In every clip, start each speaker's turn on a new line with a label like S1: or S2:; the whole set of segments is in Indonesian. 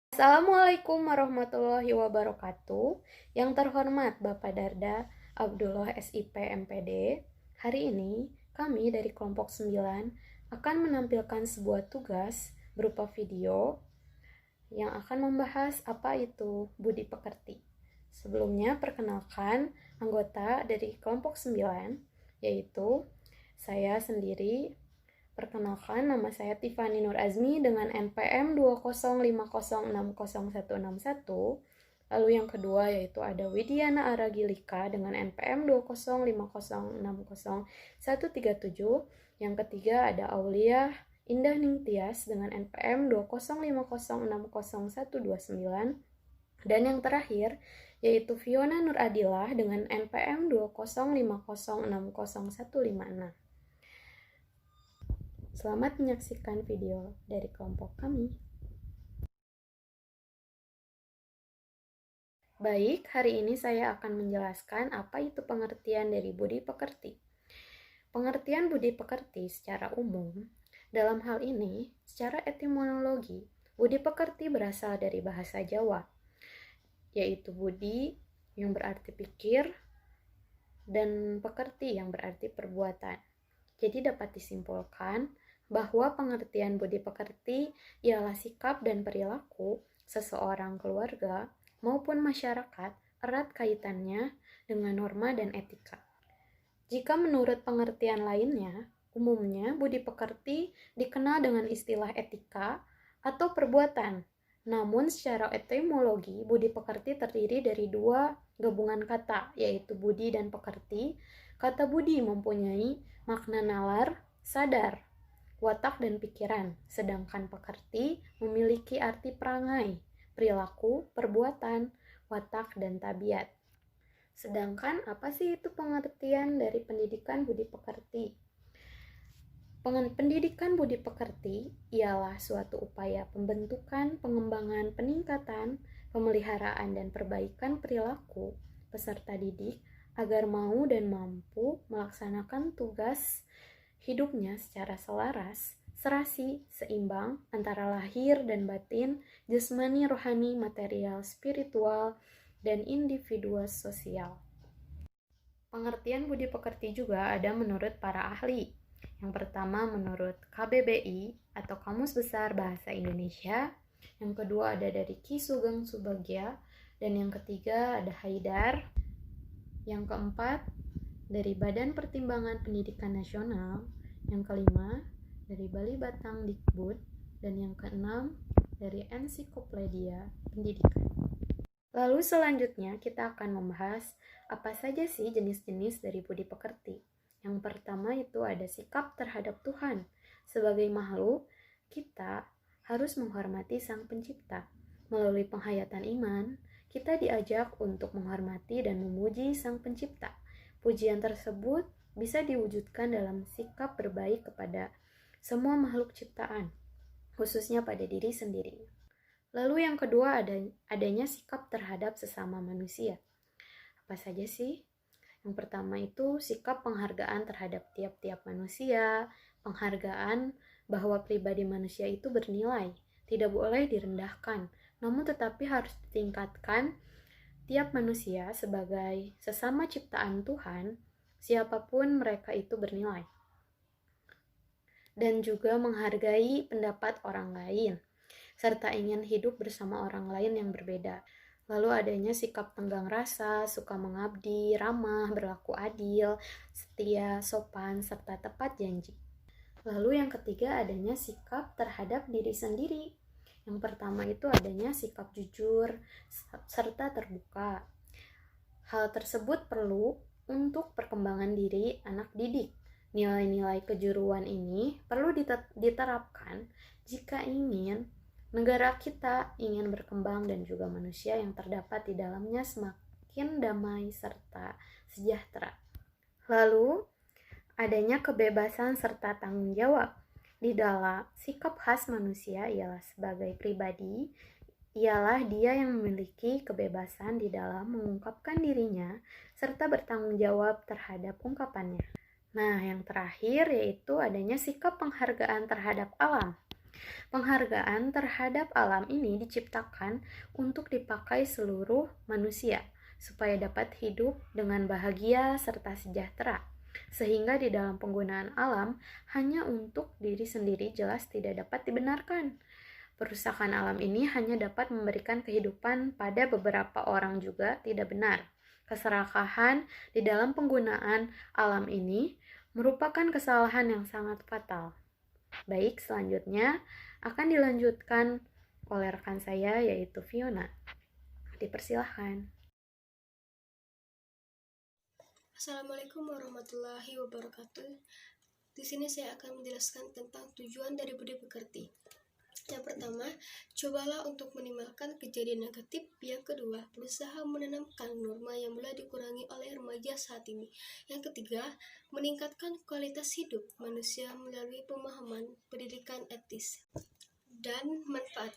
S1: Assalamualaikum warahmatullahi wabarakatuh. Yang terhormat Bapak Darda Abdullah SIP MPD. Hari ini kami dari kelompok 9 akan menampilkan sebuah tugas berupa video yang akan membahas apa itu budi pekerti. Sebelumnya perkenalkan anggota dari kelompok 9, yaitu saya sendiri. Perkenalkan, nama saya Tiffany Nur Azmi dengan NPM 205060161. Lalu yang kedua yaitu ada Widiana Aragilika dengan NPM 205060137. Yang ketiga ada Aulia Indah Ningtyas dengan NPM 205060129. Dan yang terakhir yaitu Fiona Nur Adilah dengan NPM 205060156. Selamat menyaksikan video dari kelompok kami. Baik, hari ini saya akan menjelaskan apa itu pengertian dari budi pekerti. Pengertian budi pekerti secara umum, dalam hal ini, secara etimologi, budi pekerti berasal dari bahasa Jawa, yaitu budi yang berarti pikir dan pekerti yang berarti perbuatan. Jadi dapat disimpulkan bahwa pengertian budi pekerti ialah sikap dan perilaku seseorang keluarga maupun masyarakat erat kaitannya dengan norma dan etika. Jika menurut pengertian lainnya, umumnya budi pekerti dikenal dengan istilah etika atau perbuatan. Namun secara etimologi, budi pekerti terdiri dari dua gabungan kata, yaitu budi dan pekerti. Kata budi mempunyai makna nalar, sadar, watak dan pikiran, sedangkan pekerti memiliki arti perangai, perilaku, perbuatan, watak, dan tabiat. Sedangkan apa sih itu pengertian dari pendidikan budi pekerti? Pendidikan budi pekerti ialah suatu upaya pembentukan, pengembangan, peningkatan, pemeliharaan, dan perbaikan perilaku peserta didik agar mau dan mampu melaksanakan tugas hidupnya secara selaras, serasi, seimbang antara lahir dan batin, jasmani, rohani, material, spiritual, dan individu sosial. Pengertian budi pekerti juga ada menurut para ahli. Yang pertama menurut KBBI atau Kamus Besar Bahasa Indonesia, yang kedua ada dari Ki Sugeng Subagja, dan yang ketiga ada Haidar, yang keempat dari Badan Pertimbangan Pendidikan Nasional, yang kelima dari Bali Batang Dikbud, dan yang keenam dari Ensiklopedia Pendidikan. Lalu selanjutnya kita akan membahas apa saja sih jenis-jenis dari budi pekerti. Yang pertama itu ada sikap terhadap Tuhan. Sebagai makhluk, kita harus menghormati Sang Pencipta. Melalui penghayatan iman, kita diajak untuk menghormati dan memuji Sang Pencipta. Pujian tersebut bisa diwujudkan dalam sikap berbaik kepada semua makhluk ciptaan, khususnya pada diri sendiri. Lalu yang kedua adanya sikap terhadap sesama manusia. Apa saja sih? Yang pertama itu sikap penghargaan terhadap tiap-tiap manusia, penghargaan bahwa pribadi manusia itu bernilai, tidak boleh direndahkan, namun tetapi harus ditingkatkan tiap manusia sebagai sesama ciptaan Tuhan, siapapun mereka itu bernilai. Dan juga menghargai pendapat orang lain, serta ingin hidup bersama orang lain yang berbeda. Lalu adanya sikap tenggang rasa, suka mengabdi, ramah, berlaku adil, setia, sopan, serta tepat janji. Lalu yang ketiga adanya sikap terhadap diri sendiri. Yang pertama itu adanya sikap jujur, serta terbuka. Hal tersebut perlu untuk perkembangan diri anak didik. Nilai-nilai kejuruan ini perlu diterapkan jika ingin negara kita ingin berkembang dan juga manusia yang terdapat di dalamnya semakin damai serta sejahtera. Lalu, adanya kebebasan serta tanggung jawab. Di dalam sikap khas manusia ialah sebagai pribadi, ialah dia yang memiliki kebebasan di dalam mengungkapkan dirinya serta bertanggung jawab terhadap ungkapannya. Nah, yang terakhir yaitu adanya sikap penghargaan terhadap alam. Penghargaan terhadap alam ini diciptakan untuk dipakai seluruh manusia, supaya dapat hidup dengan bahagia serta sejahtera. Sehingga di dalam penggunaan alam hanya untuk diri sendiri jelas tidak dapat dibenarkan. Perusakan alam ini hanya dapat memberikan kehidupan pada beberapa orang juga tidak benar. Keserakahan di dalam penggunaan alam ini merupakan kesalahan yang sangat fatal. Baik, selanjutnya akan dilanjutkan oleh rekan saya yaitu Fiona. Dipersilahkan.
S2: Assalamualaikum warahmatullahi wabarakatuh. Di sini saya akan menjelaskan tentang tujuan dari budi pekerti. Yang pertama, cobalah untuk minimalkan kejadian negatif. Yang kedua, berusaha menanamkan norma yang mulai dikurangi oleh remaja saat ini. Yang ketiga, meningkatkan kualitas hidup manusia melalui pemahaman pendidikan etis. Dan manfaat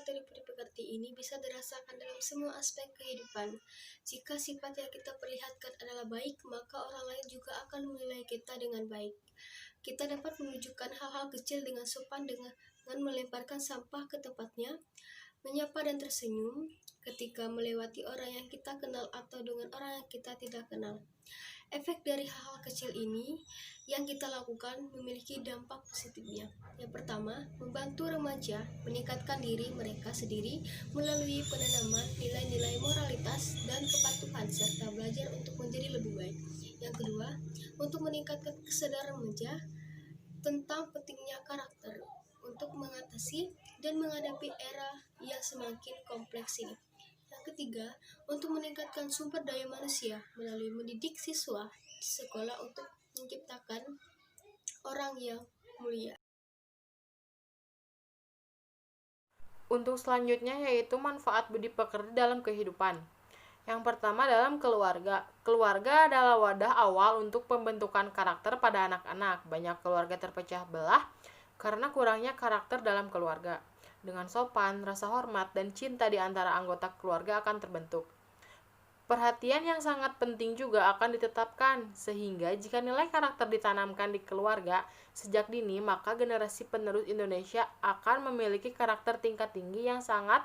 S2: dari budi pekerti ini bisa dirasakan dalam semua aspek kehidupan. Jika sifat yang kita perlihatkan adalah baik, maka orang lain juga akan menilai kita dengan baik. Kita dapat menunjukkan hal-hal kecil dengan sopan dengan melemparkan sampah ke tempatnya, menyapa dan tersenyum ketika melewati orang yang kita kenal atau dengan orang yang kita tidak kenal. Efek dari hal-hal kecil ini yang kita lakukan memiliki dampak positifnya. Yang pertama, membantu remaja meningkatkan diri mereka sendiri melalui penanaman nilai-nilai moralitas dan kepatuhan serta belajar untuk menjadi lebih baik. Yang kedua, untuk meningkatkan kesadaran remaja tentang pentingnya karakter untuk mengatasi dan menghadapi era yang semakin kompleks ini. Yang ketiga, untuk meningkatkan sumber daya manusia melalui mendidik siswa di sekolah untuk menciptakan orang yang mulia.
S3: Untuk selanjutnya yaitu manfaat budi pekerti dalam kehidupan. Yang pertama dalam keluarga. Keluarga adalah wadah awal untuk pembentukan karakter pada anak-anak. Banyak keluarga terpecah belah karena kurangnya karakter dalam keluarga. Dengan sopan, rasa hormat, dan cinta di antara anggota keluarga akan terbentuk. Perhatian yang sangat penting juga akan ditetapkan, sehingga jika nilai karakter ditanamkan di keluarga sejak dini, maka generasi penerus Indonesia akan memiliki karakter tingkat tinggi yang sangat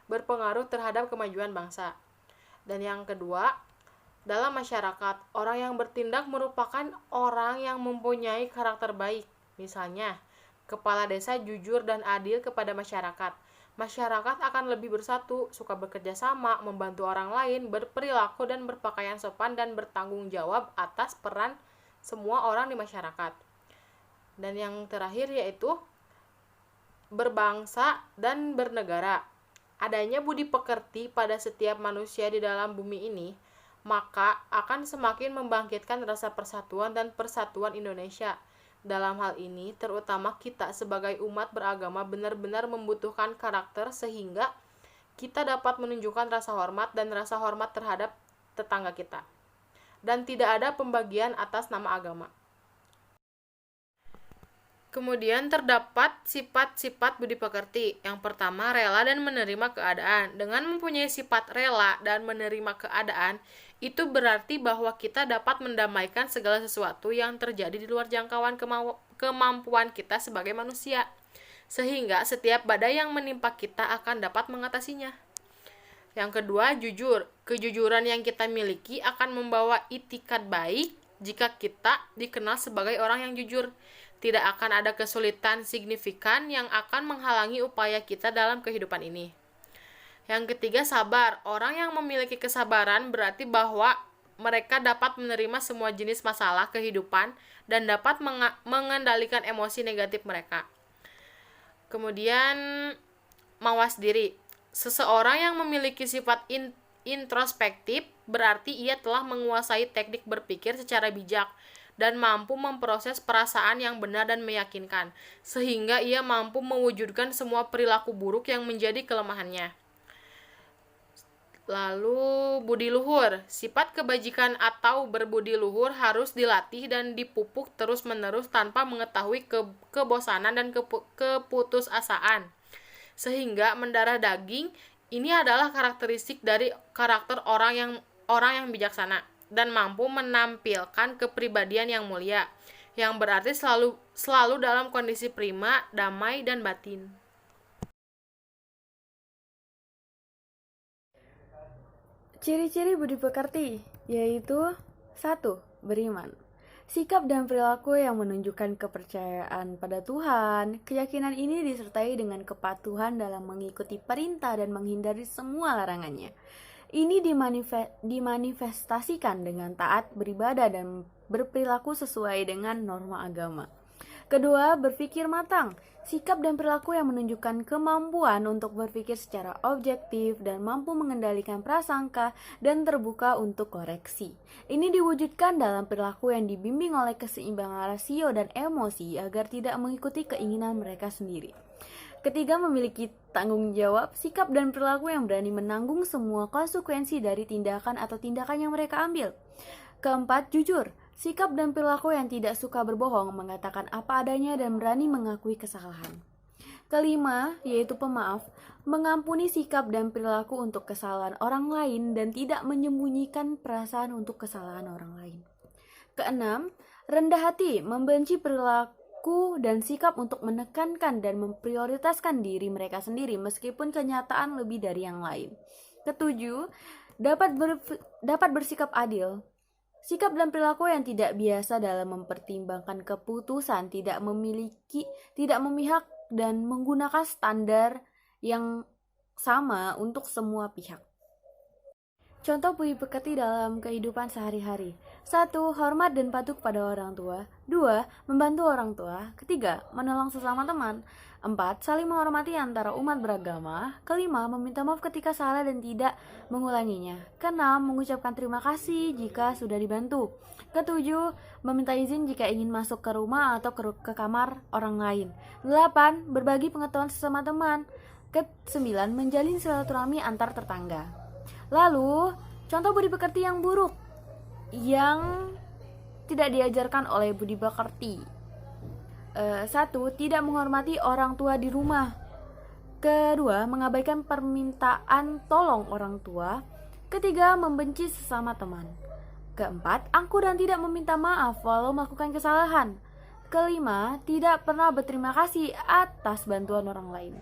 S3: berpengaruh terhadap kemajuan bangsa. Dan yang kedua, dalam masyarakat, orang yang bertindak merupakan orang yang mempunyai karakter baik. Misalnya, kepala desa jujur dan adil kepada masyarakat. Masyarakat akan lebih bersatu, suka bekerja sama, membantu orang lain, berperilaku dan berpakaian sopan, dan bertanggung jawab atas peran semua orang di masyarakat. Dan yang terakhir yaitu berbangsa dan bernegara. Adanya budi pekerti pada setiap manusia di dalam bumi ini, maka akan semakin membangkitkan rasa persatuan dan persatuan Indonesia. Dalam hal ini, terutama kita sebagai umat beragama benar-benar membutuhkan karakter sehingga kita dapat menunjukkan rasa hormat dan rasa hormat terhadap tetangga kita. Dan tidak ada pembagian atas nama agama. Kemudian terdapat sifat-sifat budi pekerti. Yang pertama, rela dan menerima keadaan. Dengan mempunyai sifat rela dan menerima keadaan, itu berarti bahwa kita dapat mendamaikan segala sesuatu yang terjadi di luar jangkauan kemampuan kita sebagai manusia. Sehingga setiap badai yang menimpa kita akan dapat mengatasinya. Yang kedua, jujur. Kejujuran yang kita miliki akan membawa itikat baik jika kita dikenal sebagai orang yang jujur. Tidak akan ada kesulitan signifikan yang akan menghalangi upaya kita dalam kehidupan ini. Yang ketiga, sabar. Orang yang memiliki kesabaran berarti bahwa mereka dapat menerima semua jenis masalah kehidupan dan dapat mengendalikan emosi negatif mereka. Kemudian, mawas diri. Seseorang yang memiliki sifat introspektif berarti ia telah menguasai teknik berpikir secara bijak dan mampu memproses perasaan yang benar dan meyakinkan, sehingga ia mampu mewujudkan semua perilaku buruk yang menjadi kelemahannya. Lalu, budi luhur. Sifat kebajikan atau berbudi luhur harus dilatih dan dipupuk terus-menerus tanpa mengetahui kebosanan dan keputusasaan. Sehingga mendarah daging, ini adalah karakteristik dari karakter orang yang bijaksana dan mampu menampilkan kepribadian yang mulia, yang berarti selalu dalam kondisi prima, damai, dan batin.
S4: Ciri-ciri budi pekerti yaitu 1. Beriman. Sikap dan perilaku yang menunjukkan kepercayaan pada Tuhan. Keyakinan ini disertai dengan kepatuhan dalam mengikuti perintah dan menghindari semua larangannya. Ini dimanifestasikan dengan taat beribadah dan berperilaku sesuai dengan norma agama. Kedua, berpikir matang. Sikap dan perilaku yang menunjukkan kemampuan untuk berpikir secara objektif dan mampu mengendalikan prasangka dan terbuka untuk koreksi. Ini diwujudkan dalam perilaku yang dibimbing oleh keseimbangan rasio dan emosi agar tidak mengikuti keinginan mereka sendiri. Ketiga, memiliki tanggung jawab, sikap dan perilaku yang berani menanggung semua konsekuensi dari tindakan atau tindakan yang mereka ambil. Keempat, jujur. Sikap dan perilaku yang tidak suka berbohong, mengatakan apa adanya dan berani mengakui kesalahan. Kelima, yaitu pemaaf, mengampuni sikap dan perilaku untuk kesalahan orang lain dan tidak menyembunyikan perasaan untuk kesalahan orang lain. Keenam, rendah hati, membenci perilaku dan sikap untuk menekankan dan memprioritaskan diri mereka sendiri meskipun kenyataan lebih dari yang lain. Ketujuh, dapat bersikap adil. Sikap dan perilaku yang tidak biasa dalam mempertimbangkan keputusan, tidak memihak dan menggunakan standar yang sama untuk semua pihak. Contoh budi pekerti dalam kehidupan sehari-hari. 1. Hormat dan patuh kepada orang tua. 2. Membantu orang tua. 3. Menolong sesama teman. 4. Saling menghormati antara umat beragama. 5. Meminta maaf ketika salah dan tidak mengulanginya. 6. Mengucapkan terima kasih jika sudah dibantu. 7. Meminta izin jika ingin masuk ke rumah atau ke kamar orang lain. 8. Berbagi pengetahuan sesama teman. 9. Menjalin silaturahmi antar tetangga. Lalu, contoh budi pekerti yang buruk yang tidak diajarkan oleh budi pekerti. 1. Tidak menghormati orang tua di rumah. 2. Mengabaikan permintaan tolong orang tua. 3. Membenci sesama teman. 4. Angkuh dan tidak meminta maaf walau melakukan kesalahan. 5. Tidak pernah berterima kasih atas bantuan orang lain.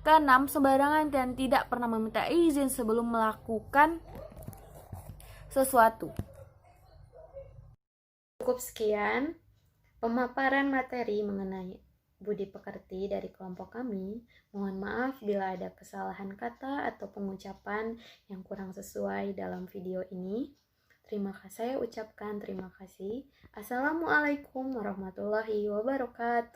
S4: 6. Sembarangan dan tidak pernah meminta izin sebelum melakukan sesuatu.
S1: Cukup sekian pemaparan materi mengenai budi pekerti dari kelompok kami. Mohon maaf bila ada kesalahan kata atau pengucapan yang kurang sesuai dalam video ini. Saya ucapkan terima kasih. Assalamualaikum warahmatullahi wabarakatuh.